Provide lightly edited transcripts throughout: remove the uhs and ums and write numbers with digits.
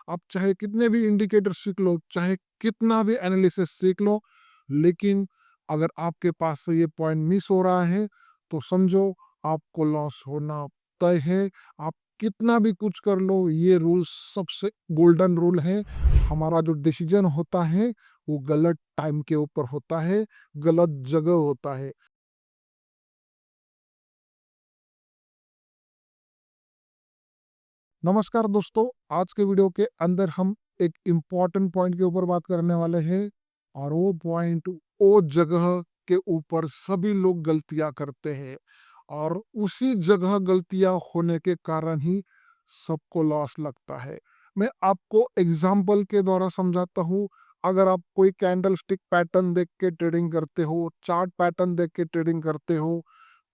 आप चाहे कितने भी इंडिकेटर सीख लो, चाहे कितना भी एनालिसिस सीख लो, लेकिन अगर आपके पास से ये पॉइंट मिस हो रहा है तो समझो आपको लॉस होना तय है। आप कितना भी कुछ कर लो, ये रूल सबसे गोल्डन रूल है। हमारा जो डिसीजन होता है वो गलत टाइम के ऊपर होता है, गलत जगह होता है। नमस्कार दोस्तों, आज के वीडियो के अंदर हम एक इम्पॉर्टेंट पॉइंट के ऊपर बात करने वाले हैं, और वो पॉइंट वो जगह के ऊपर सभी लोग गलतियां करते हैं, और उसी जगह गलतियां होने के कारण ही सबको लॉस लगता है। मैं आपको एग्जाम्पल के द्वारा समझाता हूँ। अगर आप कोई कैंडल स्टिक पैटर्न देख के ट्रेडिंग करते हो, चार्ट पैटर्न देख के ट्रेडिंग करते हो,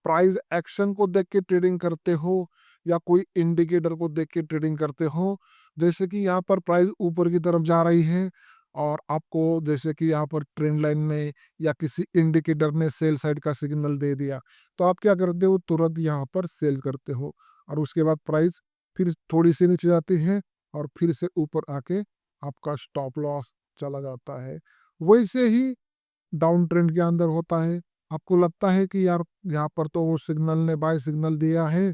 प्राइस एक्शन को देख के ट्रेडिंग करते हो, या कोई इंडिकेटर को देख के ट्रेडिंग करते हो, जैसे कि यहाँ पर प्राइस ऊपर की तरफ जा रही है और आपको जैसे कि यहाँ पर ट्रेंड लाइन में या किसी इंडिकेटर ने सेल साइड का सिग्नल दे दिया, तो आप क्या करते हो, तुरंत यहाँ पर सेल करते हो, और उसके बाद प्राइस फिर थोड़ी सी नीचे जाती है और फिर से ऊपर आके आपका स्टॉप लॉस चला जाता है। वैसे ही डाउन ट्रेंड के अंदर होता है। आपको लगता है कि यार यहाँ पर तो वो सिग्नल ने बाय सिग्नल दिया है,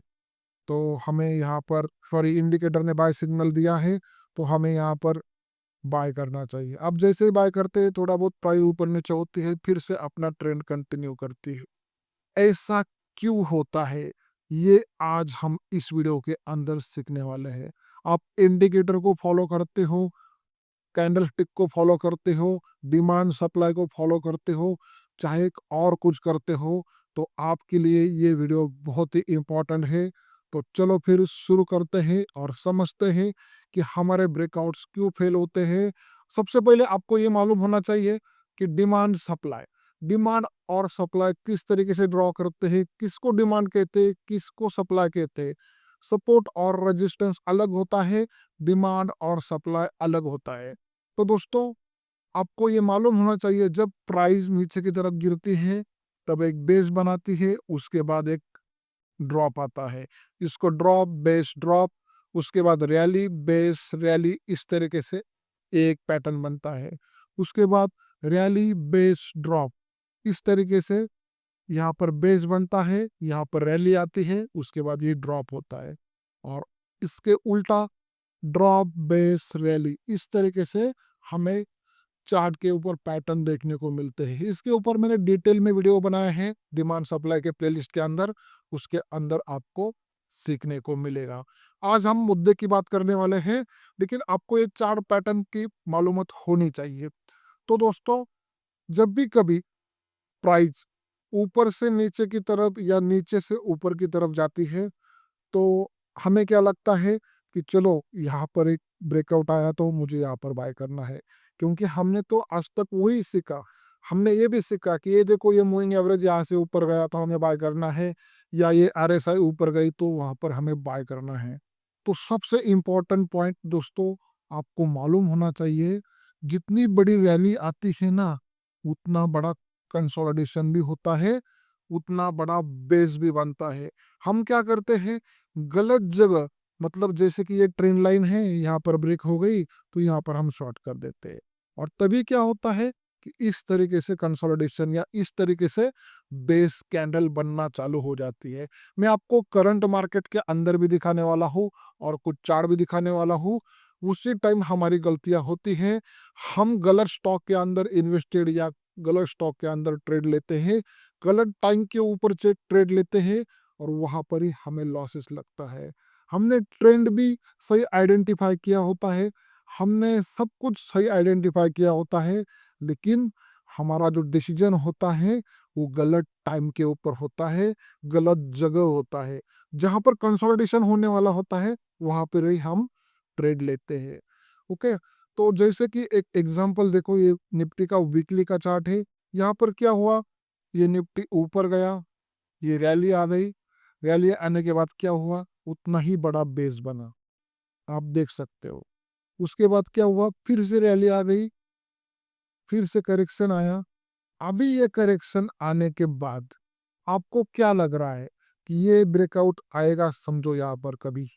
तो हमें यहाँ पर सॉरी इंडिकेटर ने बाय सिग्नल दिया है, तो हमें यहाँ पर बाय करना चाहिए। अब जैसे ही बाय करते हैं थोड़ा बहुत प्राइस ऊपर नीचे होती है, फिर से अपना ट्रेंड कंटिन्यू करती है। ऐसा क्यों होता है, ये आज हम इस वीडियो के अंदर सीखने वाले हैं। आप इंडिकेटर को फॉलो करते हो, कैंडल स्टिक को फॉलो करते हो, डिमांड सप्लाई को फॉलो करते हो, चाहे और कुछ करते हो, तो आपके लिए ये वीडियो बहुत ही इम्पोर्टेंट है। तो चलो फिर शुरू करते हैं और समझते हैं कि हमारे ब्रेकआउट्स क्यों फेल होते हैं। सबसे पहले आपको ये मालूम होना चाहिए कि डिमांड और सप्लाई किस तरीके से ड्रॉ करते हैं, किसको डिमांड कहते हैं, किसको सप्लाई कहते हैं। सपोर्ट और रेजिस्टेंस अलग होता है, डिमांड और सप्लाई अलग होता है। तो दोस्तों, आपको ये मालूम होना चाहिए, जब प्राइस नीचे की तरफ गिरती है तब एक बेस बनाती है, उसके बाद एक ड्रॉप आता है। इसको ड्रॉप बेस ड्रॉप, उसके बाद रैली बेस रैली, इस तरीके से एक पैटर्न बनता है। उसके बाद रैली बेस ड्रॉप, इस तरीके से यहाँ पर बेस बनता है, यहाँ पर रैली आती है, उसके बाद ये ड्रॉप होता है। और इसके उल्टा ड्रॉप बेस रैली, इस तरीके से हमें चार्ट के ऊपर पैटर्न देखने को मिलते हैं। इसके ऊपर मैंने डिटेल में वीडियो बनाए हैं डिमांड सप्लाई के प्लेलिस्ट के अंदर, उसके अंदर आपको सीखने को मिलेगा। आज हम मुद्दे की बात करने वाले हैं, लेकिन आपको ये चार्ट पैटर्न की मालूमात होनी चाहिए। तो दोस्तों, जब भी कभी प्राइस ऊपर से नीचे की तरफ या नीचे से ऊपर की तरफ जाती है, तो हमें क्या लगता है कि चलो यहाँ पर एक ब्रेकआउट आया तो मुझे यहाँ पर बाय करना है, क्योंकि हमने तो आज तक वही सीखा। हमने ये भी सीखा कि ये देखो, ये मूविंग एवरेज यहाँ से ऊपर गया तो हमें बाय करना है, या ये आरएसआई ऊपर गई तो वहाँ पर हमें बाय करना है। तो सबसे इम्पोर्टेंट पॉइंट दोस्तों, आपको मालूम होना चाहिए, जितनी बड़ी रैली आती है ना, उतना बड़ा कंसोलिडेशन भी होता है, उतना बड़ा बेस भी बनता है। हम क्या करते हैं, गलत जगह, मतलब जैसे कि ये ट्रेन लाइन है, यहाँ पर ब्रेक हो गई तो यहाँ पर हम शॉर्ट कर देते हैं, और तभी क्या होता है कि इस तरीके से कंसोलिडेशन या इस तरीके से बेस कैंडल बनना चालू हो जाती है। मैं आपको करंट मार्केट के अंदर भी दिखाने वाला हूँ और कुछ चार्ट भी दिखाने वाला हूँ। उसी टाइम हमारी गलतियाँ होती हैं, हम गलत स्टॉक के अंदर इन्वेस्टेड या गलत स्टॉक के अंदर ट्रेड लेते हैं, गलत टाइम के ऊपर से ट्रेड लेते हैं, और वहाँ पर ही हमें लॉसेस लगता है। हमने ट्रेंड भी सही आइडेंटिफाई किया होता है, हमने सब कुछ सही आइडेंटिफाई किया होता है, लेकिन हमारा जो डिसीजन होता है वो गलत टाइम के ऊपर होता है, गलत जगह होता है। जहाँ पर कंसोलिडेशन होने वाला होता है वहाँ पर ही हम ट्रेड लेते हैं। ओके, तो जैसे कि एक एग्जांपल देखो, ये निफ्टी का वीकली का चार्ट है। यहाँ पर क्या हुआ, ये निफ्टी ऊपर गया, ये रैली आ गई, रैली आने के बाद क्या हुआ, उतना ही बड़ा बेस बना, आप देख सकते हो। उसके बाद क्या हुआ, फिर से रैली आ गई, फिर से करेक्शन आया। अभी ये करेक्शन आने के बाद आपको क्या लग रहा है कि ये ब्रेकआउट आएगा, समझो यहाँ पर कभी।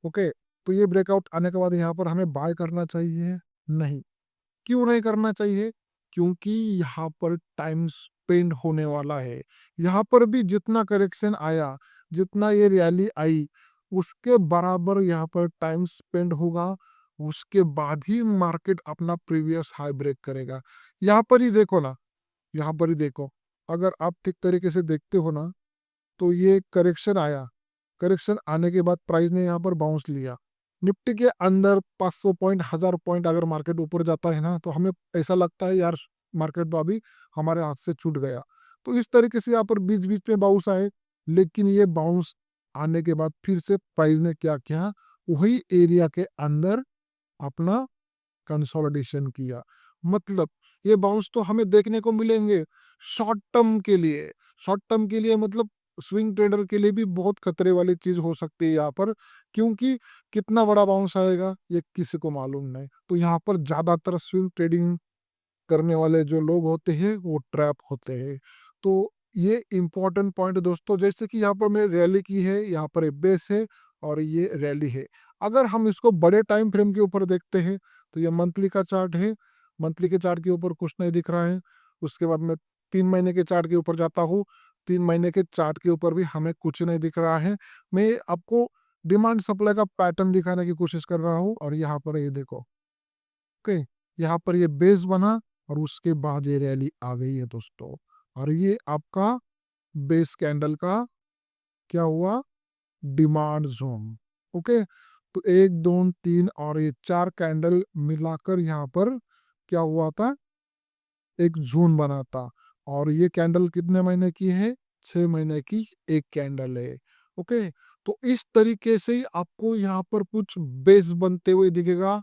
ओके, तो ये ब्रेकआउट आने के बाद यहाँ पर हमें बाय करना चाहिए? नहीं। क्यों नहीं करना चाहिए? क्योंकि यहाँ पर टाइम स्पेंड होने वाला है। यहाँ पर भी जितना करेक्शन आया, जितना ये रैली आई, उसके बराबर यहाँ पर टाइम स्पेंड होगा। उसके बाद ही मार्केट अपना प्रीवियस हाई ब्रेक करेगा। यहाँ पर ही देखो ना, यहाँ पर ही देखो, अगर आप ठीक तरीके से देखते हो ना, तो ये करेक्शन आया, करेक्शन आने के बाद प्राइस ने यहाँ पर बाउंस लिया। निफ्टी के अंदर 500 पॉइंट, 1000 पॉइंट अगर मार्केट ऊपर जाता है ना, तो हमें ऐसा लगता है यार मार्केट तो अभी हमारे हाथ से छूट गया। तो इस तरीके से यहाँ पर बीच बीच में बाउंस आए, लेकिन ये बाउंस आने के बाद फिर से प्राइस ने क्या किया, वही एरिया के अंदर अपना कंसोलिडेशन किया। मतलब ये बाउंस तो हमें देखने को मिलेंगे शॉर्ट टर्म के लिए। शॉर्ट टर्म के लिए मतलब स्विंग ट्रेडर के लिए भी बहुत खतरे वाली चीज हो सकती है यहाँ पर, क्योंकि कितना बड़ा बाउंस आएगा ये किसी को मालूम नहीं। तो यहाँ पर ज्यादातर स्विंग ट्रेडिंग करने वाले जो लोग होते हैं वो ट्रैप होते हैं। तो ये इंपॉर्टेंट पॉइंट दोस्तों, जैसे कि यहाँ पर मैंने रैली की है, यहाँ पर एक बेस है और ये रैली है। अगर हम इसको बड़े टाइम फ्रेम के ऊपर देखते हैं तो ये मंथली का चार्ट है। मंथली के चार्ट के ऊपर कुछ नहीं दिख रहा है। उसके बाद मैं 3 महीने के चार्ट के ऊपर जाता हूँ। 3 महीने के चार्ट के ऊपर भी हमें कुछ नहीं दिख रहा है। मैं आपको डिमांड सप्लाई का पैटर्न दिखाने की कोशिश कर रहा हूँ, और यहाँ पर ये देखो, ओके, यहाँ पर ये बेस बना और उसके बाद ये रैली आ गई है दोस्तों। और ये आपका बेस कैंडल का क्या हुआ, डिमांड जोन। ओके, तो 1 2 3 और ये 4 कैंडल मिलाकर यहाँ पर क्या हुआ था, एक जोन बना था। और ये कैंडल कितने महीने की है, 6 महीने की एक कैंडल है। ओके, तो इस तरीके से ही आपको यहाँ पर कुछ बेस बनते हुए दिखेगा।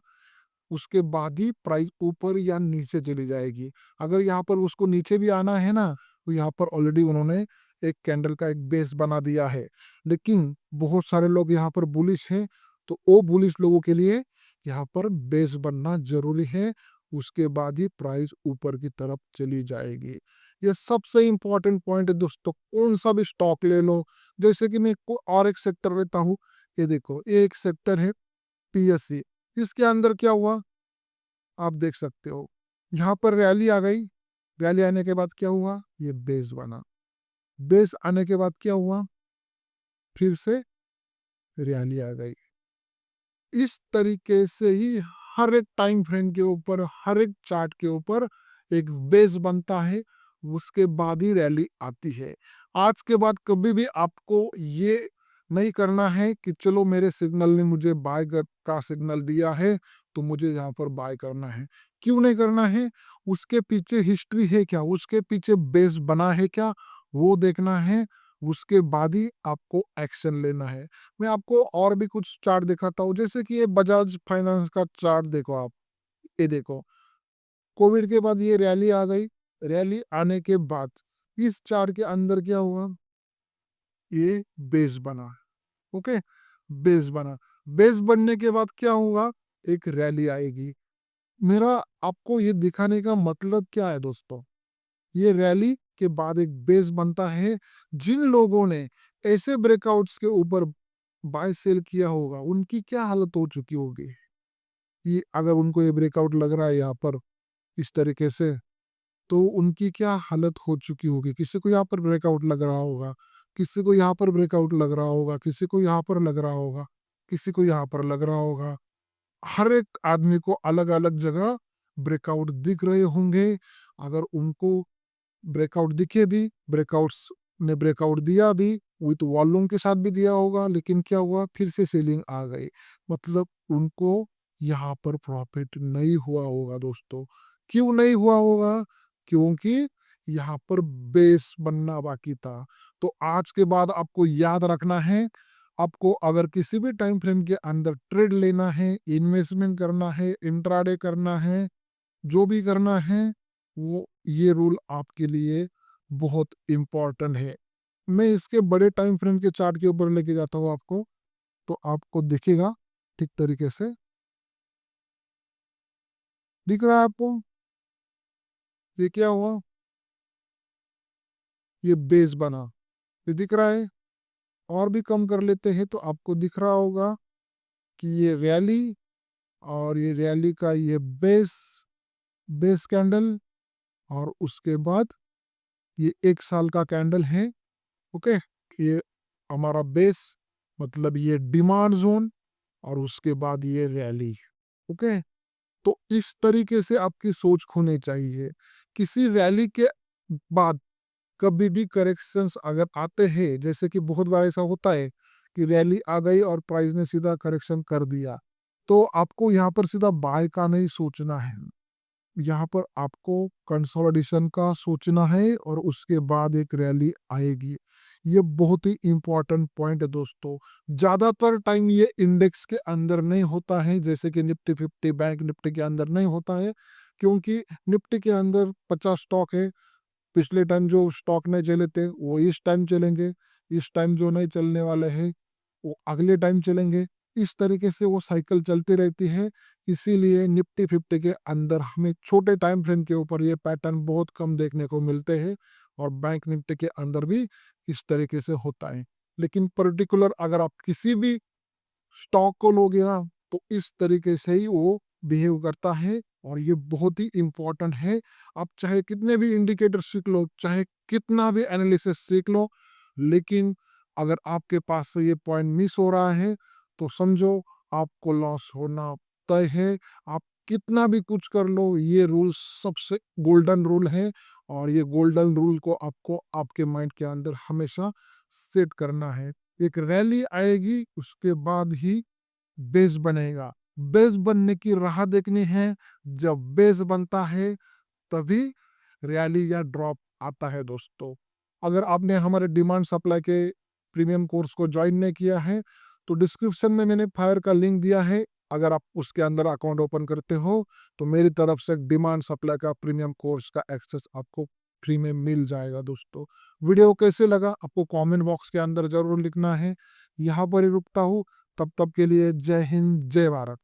उसके बाद ही प्राइस ऊपर या नीचे चली जाएगी। अगर यहाँ पर उसको नीचे भी आना है ना, तो यहाँ पर ऑलरेडी उन्होंने एक कैंडल का एक बेस बना दिया है। लेकिन बहुत सारे लोग यहाँ पर बुलिश हैं, तो वो बुलिश लोगों के लिए यहाँ पर बेस बनना जरूरी है। उसके बाद ही प्राइस ऊपर की तरफ चली जाएगी। ये सबसे इंपॉर्टेंट पॉइंट है दोस्तों। कौन सा भी स्टॉक ले लो, जैसे कि मैं और एक सेक्टर लेता हूँ, ये देखो, ये एक सेक्टर है पीएससी। इसके अंदर क्या हुआ आप देख सकते हो, यहाँ पर रैली आ गई। रैली आने के बाद क्या हुआ, ये बेस बना। बेस आने के बाद क्या हुआ, फिर से रैली आ गई। इस तरीके से ही हर एक टाइम फ्रेम के ऊपर, हर एक चार्ट के ऊपर एक बेस बनता है। उसके बाद ही रैली आती है। आज के बाद कभी भी आपको ये नहीं करना है कि चलो मेरे सिग्नल ने मुझे बाय का सिग्नल दिया है तो मुझे यहाँ पर बाय करना है। क्यों नहीं करना है, उसके पीछे हिस्ट्री है क्या, उसके पीछे बेस बना है क्या, वो देखना है। उसके बाद ही आपको एक्शन लेना है। मैं आपको और भी कुछ चार्ट दिखाता हूँ, जैसे कि ये बजाज फाइनेंस का चार्ट देखो आप। ये देखो, कोविड के बाद ये रैली आ गई। रैली आने के बाद इस चार्ट के अंदर क्या हुआ, ये बेस बना। ओके, बेस बना। बेस बनने के बाद क्या होगा, एक रैली आएगी। मेरा आपको ये दिखाने का मतलब क्या है दोस्तों, ये रैली के बाद एक बेस बनता है। जिन लोगों ने ऐसे ब्रेकआउट्स के ऊपर बाय सेल किया होगा, उनकी क्या हालत हो चुकी होगी। ये अगर उनको ये ब्रेकआउट लग रहा है यहाँ पर इस तरीके से, तो उनकी क्या हालत हो चुकी होगी। किसी को यहाँ पर ब्रेकआउट लग रहा होगा, किसी को यहाँ पर ब्रेकआउट लग रहा होगा, किसी को यहाँ पर लग रहा होगा, किसी को यहाँ पर लग रहा होगा। हर एक आदमी को अलग अलग जगह ब्रेकआउट दिख रहे होंगे। अगर उनको ब्रेकआउट दिखे भी, ब्रेकआउट्स ने ब्रेकआउट दिया भी, विथ वॉल्यूम के साथ भी दिया होगा, लेकिन क्या हुआ, फिर से सेलिंग आ गई। मतलब उनको यहाँ पर प्रॉफिट नहीं हुआ होगा दोस्तों। क्यों नहीं हुआ होगा, क्योंकि यहाँ पर बेस बनना बाकी था। तो आज के बाद आपको याद रखना है, आपको अगर किसी भी टाइम फ्रेम के अंदर ट्रेड लेना है, इन्वेस्टमेंट करना है, इंट्राडे करना है, जो भी करना है, वो ये रूल आपके लिए बहुत इम्पोर्टेंट है। मैं इसके बड़े टाइम फ्रेम के चार्ट के ऊपर लेके जाता हूँ आपको, तो आपको दिखेगा ठीक तरीके से। दिख रहा है आपको, ये क्या हुआ, ये बेस बना, ये दिख रहा है। और भी कम कर लेते हैं तो आपको दिख रहा होगा, कि ये रैली और ये रैली का ये बेस बेस कैंडल, और उसके बाद ये 1 साल का कैंडल है। ओके, ये हमारा बेस मतलब ये डिमांड जोन, और उसके बाद ये रैली। ओके, तो इस तरीके से आपकी सोच होनी चाहिए। किसी रैली के बाद कभी भी करेक्शंस अगर आते हैं, जैसे कि बहुत बार ऐसा होता है कि रैली आ गई और प्राइस ने सीधा करेक्शन कर दिया, तो आपको यहाँ पर सीधा बाय का नहीं सोचना है। यहाँ पर आपको कंसोलिडेशन का सोचना है और उसके बाद एक रैली आएगी। ये बहुत ही इम्पोर्टेंट पॉइंट है दोस्तों। ज़्यादातर टाइम ये इंडेक्स के अंदर नहीं होता है, जैसे कि निफ्टी 50 बैंक निफ्टी के अंदर नहीं होता है, क्योंकि निफ्टी के अंदर 50 स्टॉक है। पिछले टाइम जो स्टॉक नहीं चले थे वो इस टाइम चलेंगे, इस टाइम जो नहीं चलने वाले हैं वो अगले टाइम चलेंगे। इस तरीके से वो साइकिल चलती रहती है। इसीलिए निफ्टी 50 के अंदर हमें छोटे टाइम फ्रेम के ऊपर ये पैटर्न बहुत कम देखने को मिलते हैं, और बैंक निफ्टी के अंदर भी इस तरीके से होता है। लेकिन पर्टिकुलर अगर आप किसी भी स्टॉक को लोगे ना, तो इस तरीके से ही वो बिहेव करता है, और ये बहुत ही इम्पोर्टेंट है। आप चाहे कितने भी इंडिकेटर सीख लो, चाहे कितना भी एनालिसिस सीख लो, लेकिन अगर आपके पास से ये पॉइंट मिस हो रहा है, तो समझो आपको लॉस होना तय है। आप कितना भी कुछ कर लो, ये रूल सबसे गोल्डन रूल है, और ये गोल्डन रूल को आपको आपके माइंड के अंदर हमेशा सेट करना है। एक रैली आएगी, उसके बाद ही बेस बनेगा। बेस बनने की राह देखनी है। जब बेस बनता है तभी रैली या ड्रॉप आता है दोस्तों। अगर आपने हमारे डिमांड सप्लाई के प्रीमियम कोर्स को ज्वाइन नहीं किया है, तो डिस्क्रिप्शन में मैंने फायर का लिंक दिया है। अगर आप उसके अंदर अकाउंट ओपन करते हो, तो मेरी तरफ से डिमांड सप्लाई का प्रीमियम कोर्स का एक्सेस आपको फ्री में मिल जाएगा दोस्तों। वीडियो कैसे लगा आपको कमेंट बॉक्स के अंदर ज़रूर लिखना है। यहाँ पर ही रुकता हूँ, तब तक के लिए जय हिंद, जय भारत।